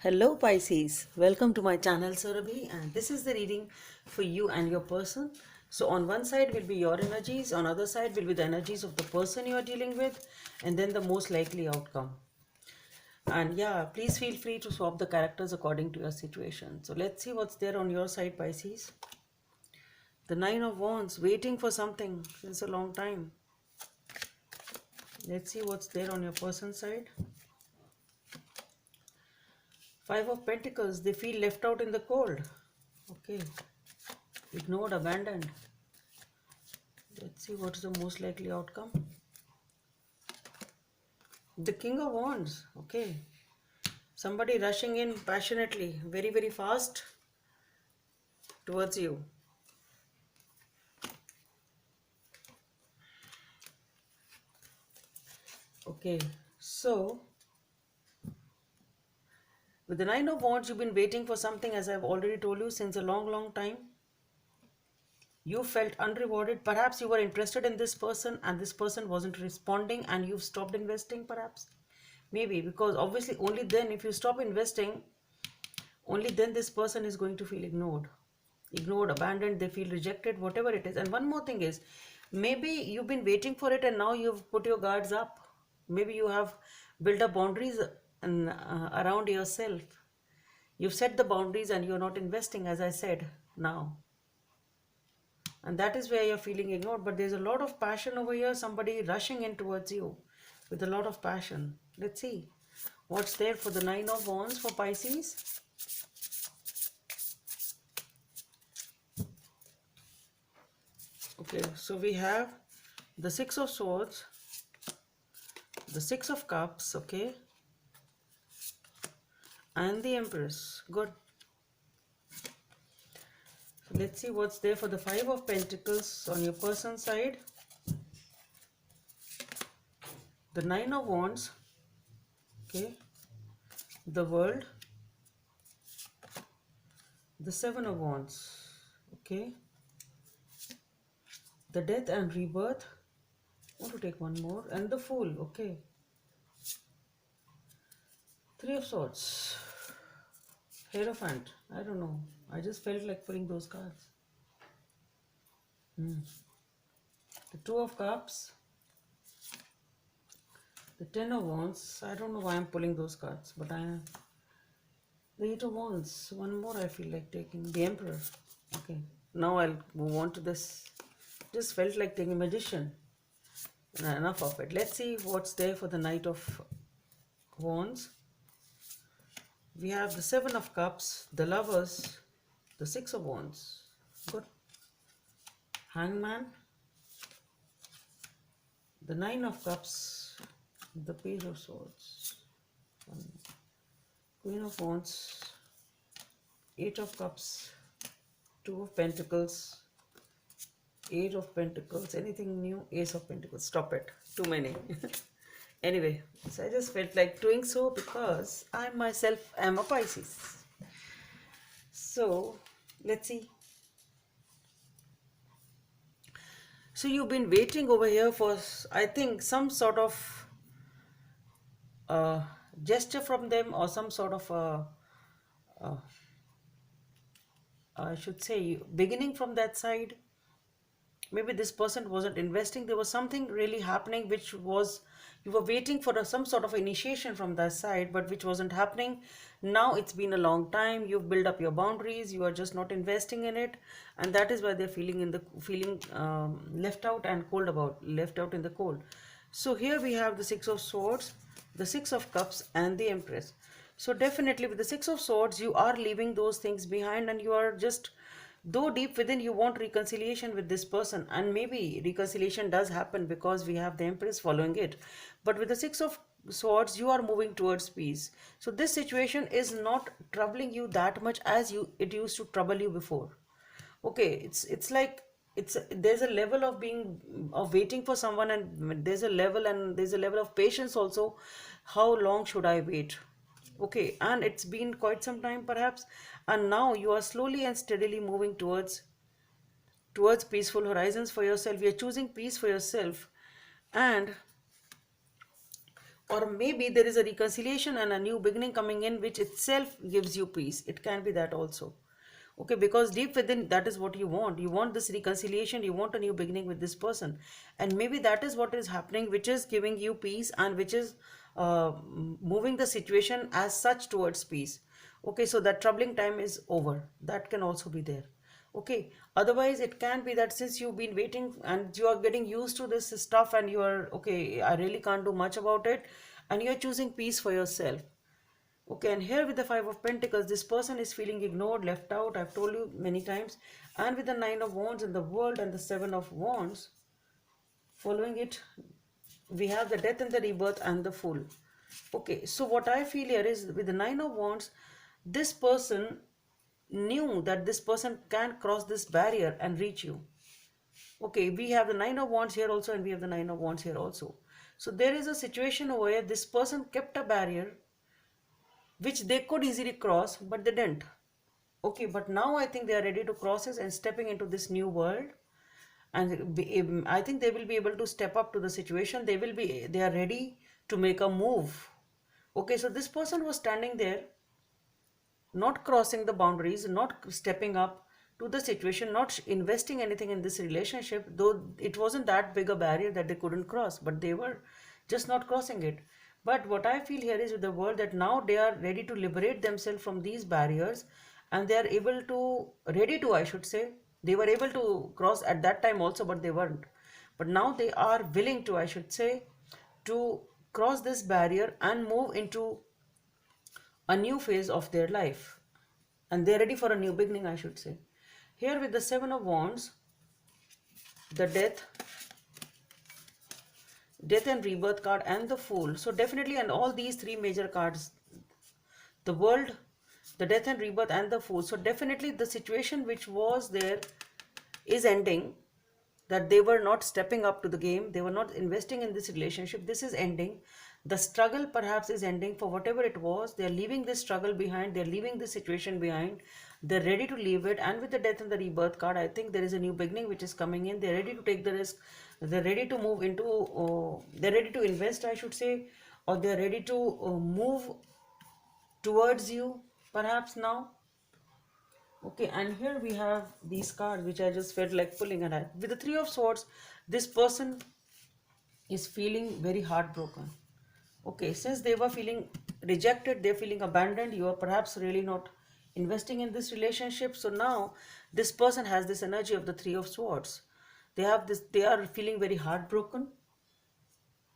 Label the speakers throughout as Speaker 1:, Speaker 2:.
Speaker 1: Hello Pisces, welcome to my channel Surabhi, and this is the reading for you and your person. So on one side will be your energies, on other side will be the energies of the person you are dealing with, and then the most likely outcome. And yeah, please feel free to swap the characters according to your situation. So let's see what's there on your side, Pisces. The Nine of Wands, waiting for something since a long time. Let's see what's there on your person's side. Five of Pentacles, they feel left out in the cold. Okay, ignored, abandoned. Let's see what is the most likely outcome. The King of Wands. Okay. Somebody rushing in passionately, very, very fast towards you. Okay. So, with the Nine of Wands, you've been waiting for something, as I've already told you, since a long, long time. You felt unrewarded. Perhaps you were interested in this person and this person wasn't responding and you've stopped investing, perhaps. Maybe, because obviously only then, if you stop investing, only then this person is going to feel ignored, abandoned, they feel rejected, whatever it is. And one more thing is, maybe you've been waiting for it and now you've put your guards up. Maybe you have built up boundaries around yourself. You've set the boundaries and you're not investing, as I said now. And that is where you're feeling ignored. But there's a lot of passion over here, somebody rushing in towards you with a lot of passion. Let's see what's there for the Nine of Wands for Pisces. Okay, so we have the Six of Swords, the Six of Cups, okay, and the Empress. Good. So let's see what's there for the Five of Pentacles on your person's side. The Nine of Wands, okay, the World, the Seven of Wands, okay, the Death and Rebirth. I want to take one more, and the Fool, okay. Three of Swords, Hierophant. I don't know. I just felt like pulling those cards. The Two of Cups, the Ten of Wands. I don't know why I'm pulling those cards, but I am. The Eight of Wands. One more I feel like taking. The Emperor. Okay. Now I'll move on to this. Just felt like taking Magician. Enough of it. Let's see what's there for the Knight of Wands. We have the Seven of Cups, the Lovers, the Six of Wands. Good. Hangman, the Nine of Cups, the Page of Swords, Queen of Wands, Eight of Cups, Two of Pentacles, Eight of Pentacles. Anything new? Ace of Pentacles. Stop it. Too many. Anyway, so I just felt like doing so because I myself am a Pisces. So let's see. So you've been waiting over here for, I think, some sort of gesture from them, or some sort of I should say beginning from that side. Maybe this person wasn't investing. There was something really happening which was, you were waiting for some sort of initiation from that side, but which wasn't happening. Now it's been a long time. You've built up your boundaries. You are just not investing in it, and that is why they're feeling left out and cold left out in the cold. So here we have the Six of Swords, the Six of Cups, and the Empress. So definitely with the Six of Swords, you are leaving those things behind, and you are just, though deep within you want reconciliation with this person, and maybe reconciliation does happen because we have the Empress following it. But with the Six of Swords, you are moving towards peace. So this situation is not troubling you that much as it used to trouble you before. Okay, it's like, there's a level of waiting for someone, and there's a level of patience also. How long should I wait? Okay, and it's been quite some time perhaps, and now you are slowly and steadily moving towards peaceful horizons for yourself. You're choosing peace for yourself. And or maybe there is a reconciliation and a new beginning coming in, which itself gives you peace. It can be that also. Okay, because deep within, that is what you want. You want this reconciliation, you want a new beginning with this person. And maybe that is what is happening, which is giving you peace, and which is moving the situation as such towards peace. Okay, so that troubling time is over. That can also be there. Okay, otherwise it can be that since you've been waiting and you are getting used to this stuff, and you are okay, I really can't do much about it, and you're choosing peace for yourself. Okay, and here with the Five of Pentacles, this person is feeling ignored, left out, I've told you many times. And with the Nine of Wands in the world and the Seven of Wands, following it, we have the Death and the Rebirth and the Fool. Okay, so what I feel here is with the Nine of Wands, this person knew that this person can cross this barrier and reach you. Okay, we have the Nine of Wands here also, and we have the Nine of Wands here also. So there is a situation where this person kept a barrier which they could easily cross, but they didn't. Okay, but now I think they are ready to cross it and stepping into this new world. And I think they will be able to step up to the situation. They are ready to make a move. Okay, so this person was standing there, not crossing the boundaries, not stepping up to the situation, not investing anything in this relationship, though it wasn't that big a barrier that they couldn't cross, but they were just not crossing it. But what I feel here is with the world, that now they are ready to liberate themselves from these barriers, and they are able to, ready to, I should say, they were able to cross at that time also, but they weren't. But now they are willing to, I should say, to cross this barrier and move into a new phase of their life, and they're ready for a new beginning, I should say. Here with the Seven of Wands, the death and rebirth card, and the Fool. So definitely, and all these three major cards, the world, the death and rebirth, and the Fool. So definitely the situation which was there is ending, that they were not stepping up to the game, they were not investing in this relationship. This is ending. The struggle perhaps is ending for whatever it was. They're leaving this struggle behind, they're leaving this situation behind, they're ready to leave it. And with the death and the rebirth card, I think there is a new beginning which is coming in. They're ready to take the risk, they're ready to move into, they're ready to invest, I should say, or they're ready to move towards you perhaps now. Okay, and here we have these cards which I just felt like pulling at. With the Three of Swords, this person is feeling very heartbroken. Okay, since they were feeling rejected, they're feeling abandoned, you are perhaps really not investing in this relationship. So now this person has this energy of the Three of Swords. They have this, they are feeling very heartbroken.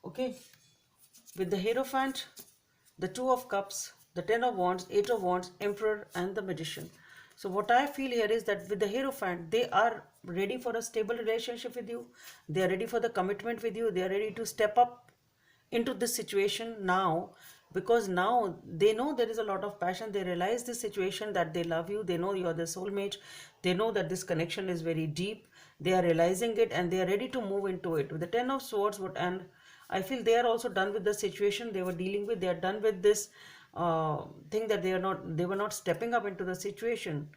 Speaker 1: Okay, with the Hierophant, the Two of Cups, the Ten of Wands, Eight of Wands, Emperor, and the Magician. So what I feel here is that with the Hierophant, they are ready for a stable relationship with you. They are ready for the commitment with you. They are ready to step up into this situation now, because now they know there is a lot of passion. They realize this situation, that they love you. They know you are their soulmate. They know that this connection is very deep. They are realizing it, and they are ready to move into it. With the Ten of Swords, and I feel they are also done with the situation they were dealing with. They are done with this thing, that they were not stepping up into the situation.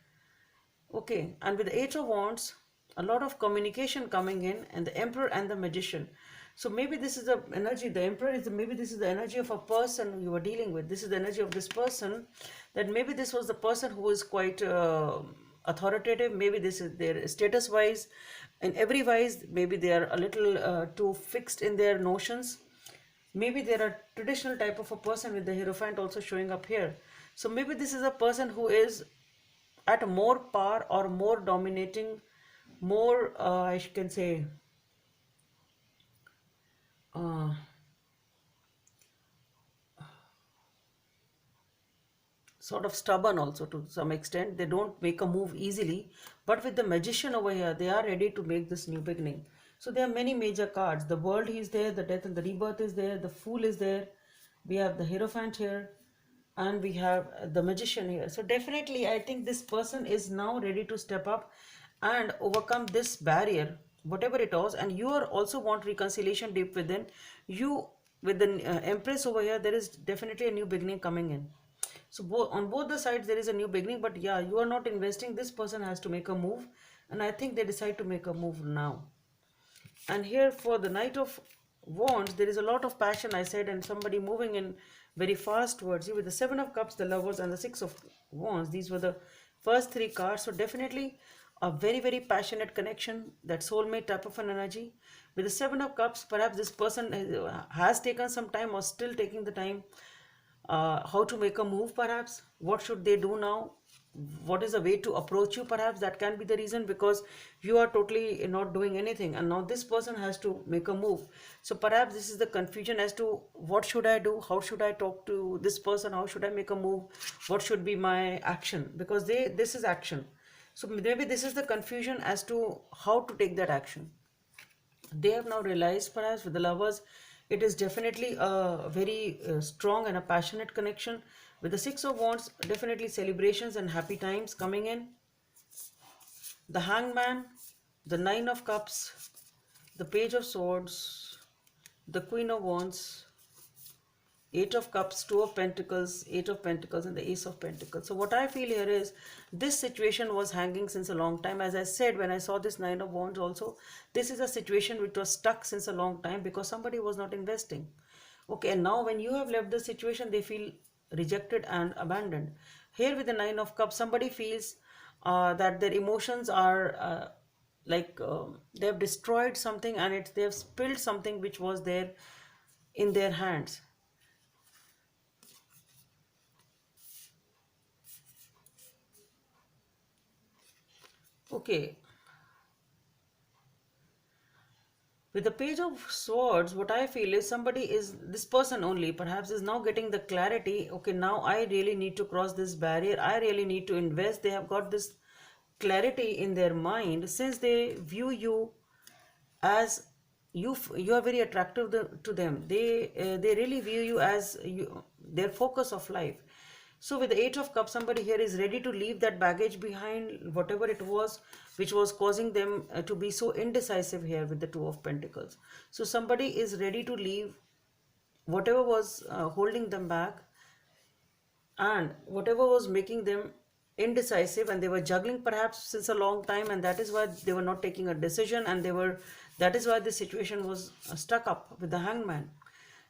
Speaker 1: Okay, and with the Eight of Wands, a lot of communication coming in, and the Emperor and the Magician. So maybe this is the energy, the Emperor is maybe this is the energy of a person you are dealing with. This is the energy of this person, that maybe this was the person who is quite authoritative. Maybe this is their status wise, in every wise, maybe they are a little too fixed in their notions. Maybe there are traditional type of a person, with the Hierophant also showing up here. So maybe this is a person who is at more power, or more dominating, more I can say uh, sort of stubborn also to some extent. They don't make a move easily. But with the Magician over here, they are ready to make this new beginning. So there are many major cards. The World is there, the Death and the Rebirth is there, the Fool is there, we have the Hierophant here, and we have the Magician here. So definitely I think this person is now ready to step up and overcome this barrier, whatever it was. And you are also want reconciliation deep within you. With the Empress over here, there is definitely a new beginning coming in. So on both the sides there is a new beginning, but yeah, you are not investing. This person has to make a move, and I think they decide to make a move now. And here for the Knight of Wands, there is a lot of passion, I said, and somebody moving in very fast towards you. With the Seven of Cups, the Lovers, and the Six of Wands, these were the first three cards. So definitely a very, very passionate connection, that soulmate type of an energy. With the Seven of Cups, perhaps this person has taken some time or still taking the time, how to make a move, perhaps what should they do now, what is the way to approach you, perhaps that can be the reason, because you are totally not doing anything and now this person has to make a move. So perhaps this is the confusion as to what should I do, how should I talk to this person, how should I make a move, what should be my action, because this is action. So maybe this is the confusion as to how to take that action. They have now realized, perhaps with the Lovers, it is definitely a very strong and a passionate connection. With the Six of Wands, definitely celebrations and happy times coming in. The Hangman, the Nine of Cups, the Page of Swords, the Queen of Wands, Eight of Cups, Two of Pentacles, Eight of Pentacles, and the Ace of Pentacles. So what I feel here is this situation was hanging since a long time. As I said, when I saw this Nine of Wands also, this is a situation which was stuck since a long time because somebody was not investing. Okay, and now when you have left the situation, they feel rejected and abandoned. Here with the Nine of Cups, somebody feels that their emotions are they have destroyed something, and they have spilled something which was there in their hands. Okay, with the Page of Swords, what I feel is this person only perhaps is now getting the clarity. Okay, now I really need to cross this barrier. I really need to invest. They have got this clarity in their mind since they view you as you are very attractive to them. They really view you as their focus of life. So with the Eight of Cups, somebody here is ready to leave that baggage behind, whatever it was which was causing them to be so indecisive here with the Two of Pentacles. So somebody is ready to leave whatever was holding them back and whatever was making them indecisive, and they were juggling perhaps since a long time, and that is why they were not taking a decision, and that is why the situation was stuck up with the Hangman.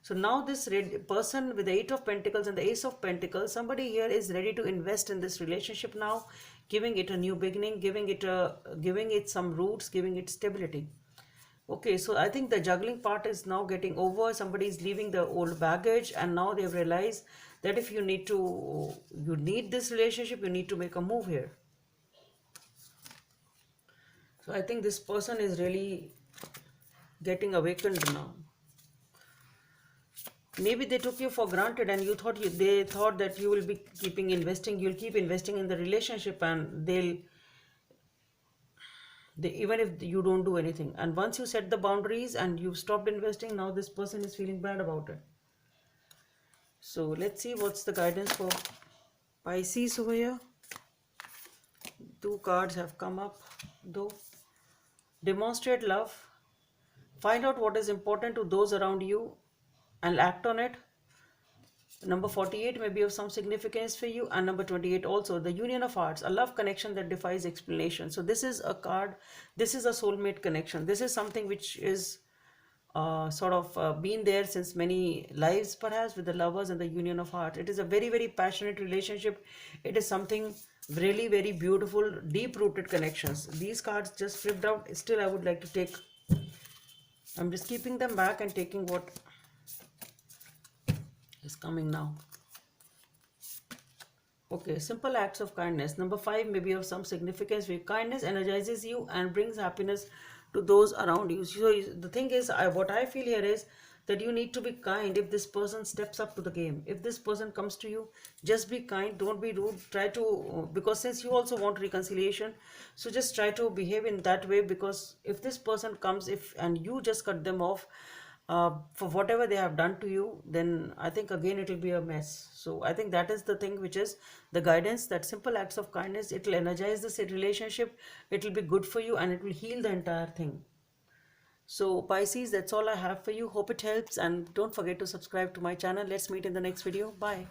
Speaker 1: So now this person with the Eight of Pentacles and the Ace of Pentacles, somebody here is ready to invest in this relationship now, giving it a new beginning, giving it some roots, giving it stability. Okay, so I think the juggling part is now getting over. Somebody is leaving the old baggage, and now they've realized that if you need this relationship, you need to make a move here. So I think this person is really getting awakened now. Maybe they took you for granted, and they thought that you will be you'll keep investing in the relationship, and even if you don't do anything, and once you set the boundaries and you've stopped investing, now this person is feeling bad about it. So let's see what's the guidance for Pisces over here. Two cards have come up though. Demonstrate love. Find out what is important to those around you and act on it. Number 48 may be of some significance for you, and number 28 also, the Union of Hearts, a love connection that defies explanation. So this is a card, this is a soulmate connection. This is something which is been there since many lives, perhaps, with the Lovers and the Union of Hearts. It is a very, very passionate relationship. It is something really very beautiful, deep-rooted connections. These cards just flipped out. Still, I would like to take, I'm just keeping them back and taking what is coming now. Okay, simple acts of kindness. Number 5 may be of some significance. Where kindness energizes you and brings happiness to those around you. So the thing is, what I feel here is that you need to be kind if this person steps up to the game. If this person comes to you, just be kind. Don't be rude. Try to, because since you also want reconciliation, so just try to behave in that way. Because if this person comes, and you just cut them off, for whatever they have done to you, then I think again it will be a mess. So I think that is the thing which is the guidance, that simple acts of kindness, it will energize this relationship, it will be good for you, and it will heal the entire thing. So Pisces, that's all I have for you. Hope it helps, and don't forget to subscribe to my channel. Let's meet in the next video. Bye.